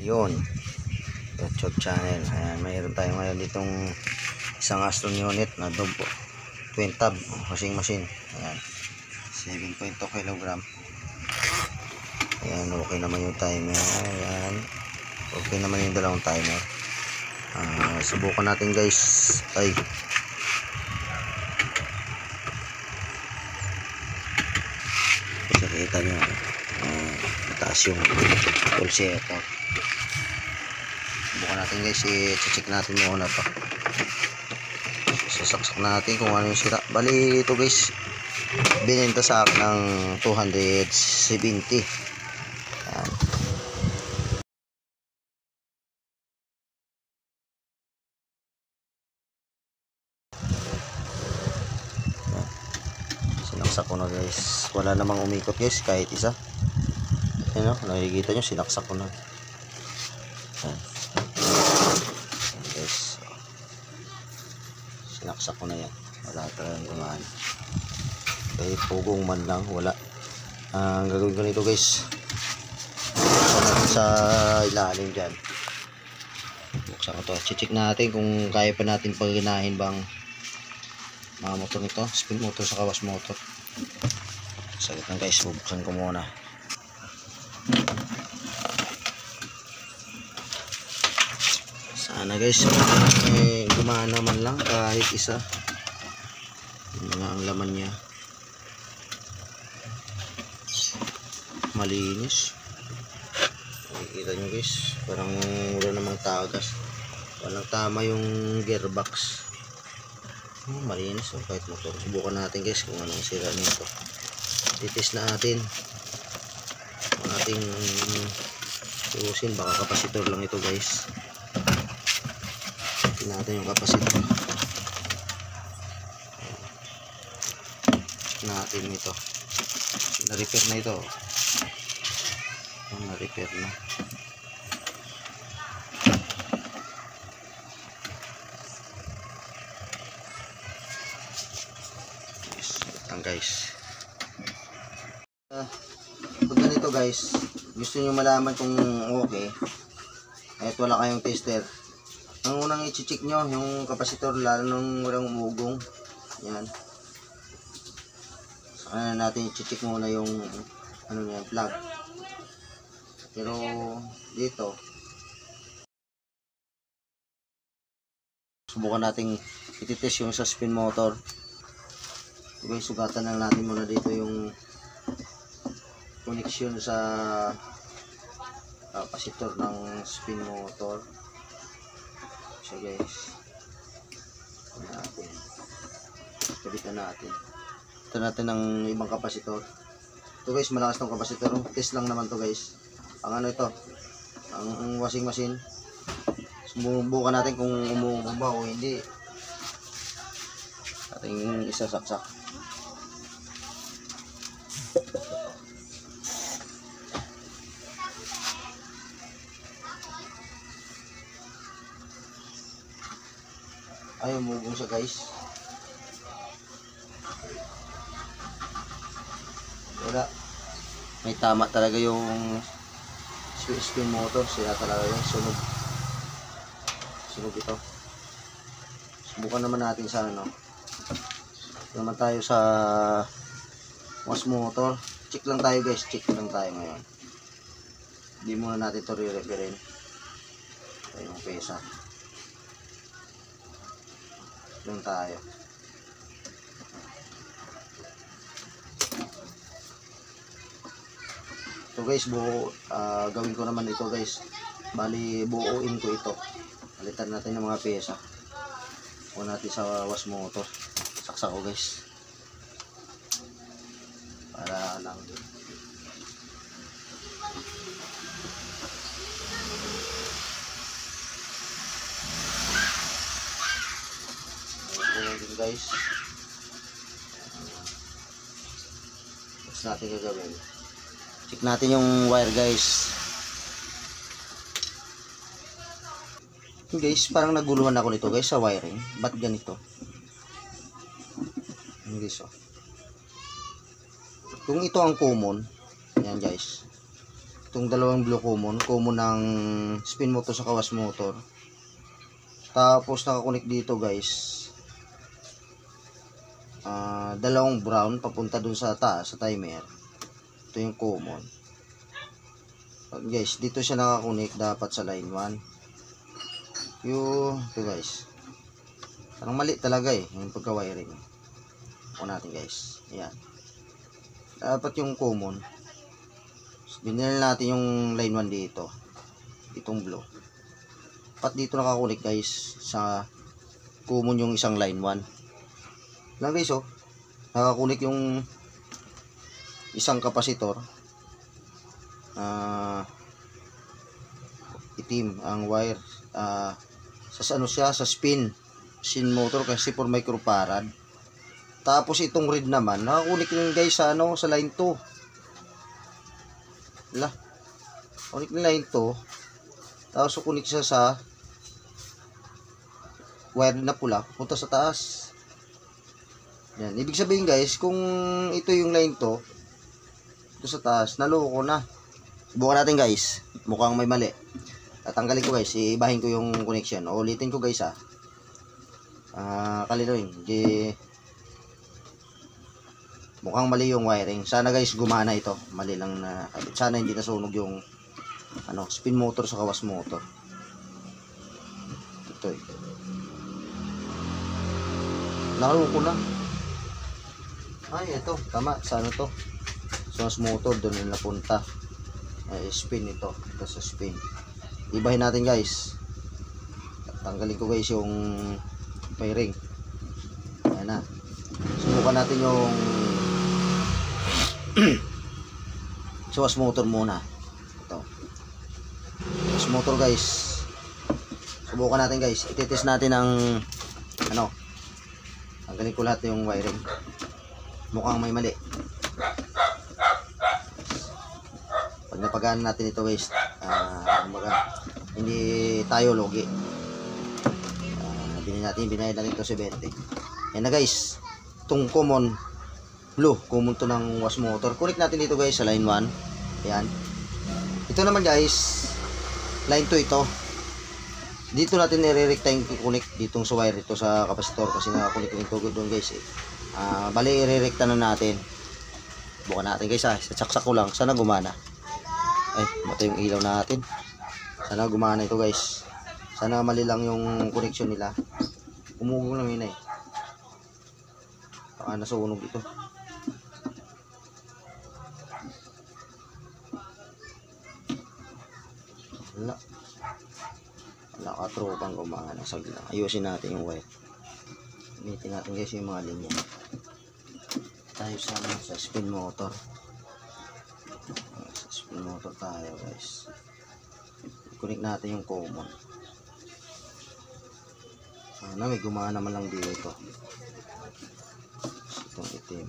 Yun, YouTube channel. Ayan, mayroon tayo ngayon ditong isang Astron unit na twin tab washing machine. Ayan, 7.2 kg. Ayan, okay naman yung timer. Ayan, okay naman yung dalawang timer. Subukan natin guys. Ay, nakita nyo, mataas yung pulsator. Subukan natin guys, i-check natin muna to. Sasaksak natin kung ano yung sira. Bali ito guys, binenta sa akin ng 270. Ayan. Sinaksak ko na guys, wala namang umikot guys kahit isa. Ayan o, nakikita nyo, sinaksak ko na. Ayan. Ayan guys, sinaksak ko na yan, wala talagang gumaan. Kahit pugong man lang, wala. Ang gagawin ko nito guys, buksan natin sa ilalim dyan. Buksan ko to, check natin kung kaya pa natin paginahin bang mga motor nito, spin motor sa kawas motor. Saglit lang guys, bubuksan ko muna. Sana guys, gumana man lang kahit isa. Yung mga ang laman niya malinis. Nakikita nyo guys, parang wala namang tagas, walang tama yung gearbox. Malinis kahit motor. Subukan natin guys kung anong sira nito. Titest natin ang ating susin, baka kapasitor lang ito guys. Tingnan natin yung kapasitor natin ito. Na-repair na ito. Na-repair na. Guys, pag ganito guys, gusto nyo malaman kung okay kahit wala kayong tester, ang unang i-check nyo yung kapasitor, lalo nung walang umugong. Yan, saka natin i-check muna yung ano niya, plug. Pero dito subukan nating i-test yung sa spin motor. Okay, sugatan lang natin muna dito yung connection sa kapasitor ng spin motor. So guys, natin kabitan natin. Ito natin ng ibang kapasitor. Ito guys, malakas ng kapasitor. Test lang naman to guys. Ang ano ito, ang washing machine. Subukan natin kung umubog o hindi. Ating isasaksak. Ay, umugong siya guys. Wala. May tama talaga yung spin motor. Sila talaga yung sunog. Sunog ito. Subukan naman natin sa ano. Naman tayo sa wash motor. Check lang tayo guys. Check lang tayo ngayon. Hindi muna natin ito re-referin. Ito yung pesa. Doon tayo. Ito guys, gawin ko naman ito guys. Bali, buuin ko ito. Palitan natin ng mga pyesa. Kuha natin sa wash motor. Saksak ko guys. Para lang. Guys, tapos natin gagawin, check natin yung wire guys. Guys, parang naguluhan ako nito guys sa wiring. Ba't ganito? Hindi so. Kung ito ang common, yan guys, ito Itong dalawang blue common ng spin motor sa kawas motor. Tapos nakakunik dito guys, dalawang brown papunta dun sa taas sa timer. Ito yung common. Guys, dito siya nakakunik dapat sa line 1. Ito guys. Parang mali talaga yung pagka-wiring. Ako natin guys. Ayan. Dapat yung common. Binili natin yung line 1 dito. Itong blue. Dapat dito nakakunik guys sa common yung isang line 1. Lang guys nakakunik yung isang kapasitor. Itim ang wire. Sa ano siya, sa spin motor kasi 4 microfarad. Tapos itong red naman nakakunik yung guys sa ano, sa line 2. Kunik yung line 2. Tapos kunik siya sa wire na pula punta sa taas. Yan, ibig sabihin guys, kung ito yung line 2 ito sa taas, naloko na. Subukan natin guys, mukhang may mali. Tatanggalin ko guys, iibahin ko yung connection. Ulitin ko guys kaliluin. Mukhang mali yung wiring. Sana guys gumana ito. Mali lang na. Sana hindi nasunog yung spin motor sa kawas motor. Ito Naloko na. Ay, ito. Tama. Sa ano to? Sa motor doon yung napunta. Spin ito. Ito sa spin. Ibahin natin guys. Tanggalin ko guys yung wiring. Ayan na. Subukan natin yung was motor muna. Ito. Was motor guys. Subukan natin guys. Ititest natin ang tanggalin ko lahat yung wiring. Mukhang may mali. Pag napagaan natin ito guys, hindi tayo logi. Binayad natin ito 70. Yan na guys. Itong common blue, common to ng was motor. Connect natin dito guys sa line 1. Ayan. Ito naman guys, line 2 ito. Dito natin i-recta yung connect ditong sa wire ito sa kapasitor kasi nakakunik rin ito doon guys bali i-recta na natin. Bukan natin guys saksak ko lang. Sana gumana. Ay, matay yung ilaw natin. Sana gumana ito guys. Sana mali lang yung connection nila. Umugong lang yun baka nasunog ito. Wala katropang gumana. Saglit lang. Ayusin natin yung wire. Gamitin natin guys yung mga linya. Tayo sa spin motor. Sa spin motor tayo guys. Connect natin yung common. Sana may gumana naman lang dito. Itong itim.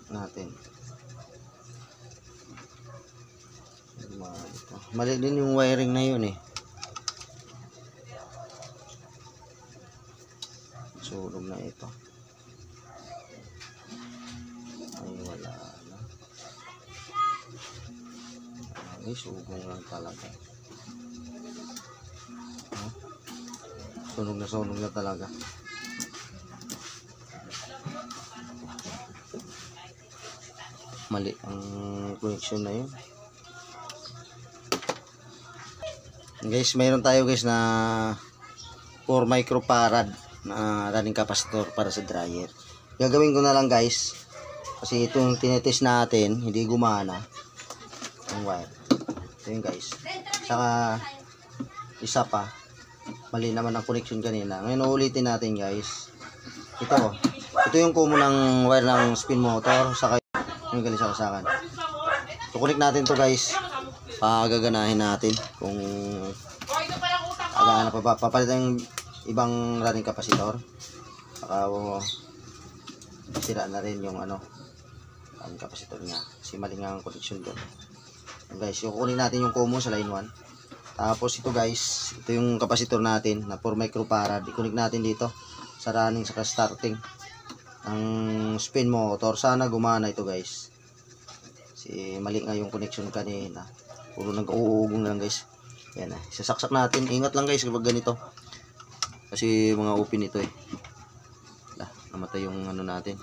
Natin. Mali din yung wiring na yun Sunog na ito. Ay, wala na. Ay, sugong lang talaga. Sunog na talaga. Mali ang connection na yun. Guys, mayroon tayo guys na 4 microfarad na running capacitor para sa dryer. Gagawin ko na lang guys kasi itong tinetest natin hindi gumana ang wire. Ito yun guys. Saka isa pa, mali naman ang connection kanina. Ngayon ulitin natin guys. Ito yung common ng wire ng spin motor saka yung galing sa kasakan. So connect natin to guys. Gaganahin natin kung agana pa papalitan yung ibang running capacitor. Saka sira na rin yung running capacitor niya kasi mali nga ang connection doon. Guys, kukunin natin yung common sa line 1. Tapos ito guys, ito yung capacitor natin na 4 microfarad. I-connect natin dito sa running saka starting ang spin motor. Sana gumana ito guys. Mali nga yung connection kanina. Puro nag-uugong lang guys. Yan na. Sasaksak natin. Ingat lang guys kapag ganito. Kasi mga open ito eh. Namatay yung ano natin.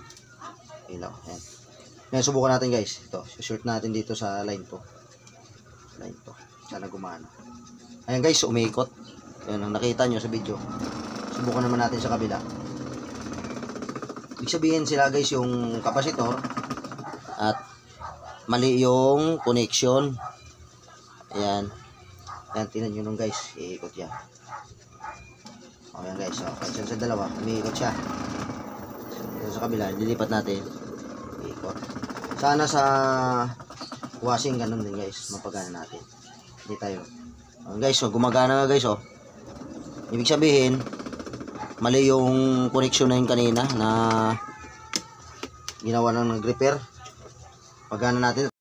Ilaw. Yan. Yan, subukan natin guys. Ito. Short natin dito sa line to. Line to. Sana gumana. Ayan guys, umikot. Yan ang nakita nyo sa video. Subukan naman natin sa kabila. Ibig sabihin sila guys yung kapasitor at mali yung connection. Ayan. Ayan, tinan nyo nung guys. Iikot yan. O yan guys. O, pansin sa dalawa. Umiikot siya. Sa kabila, dilipat natin. Iikot. Sana sa washing ganun din guys. Mapagana natin. Hindi tayo. O guys, o, gumagana nga guys. O. Ibig sabihin, mali yung connection na yun kanina na ginawa ng nag-repair. Pagana natin.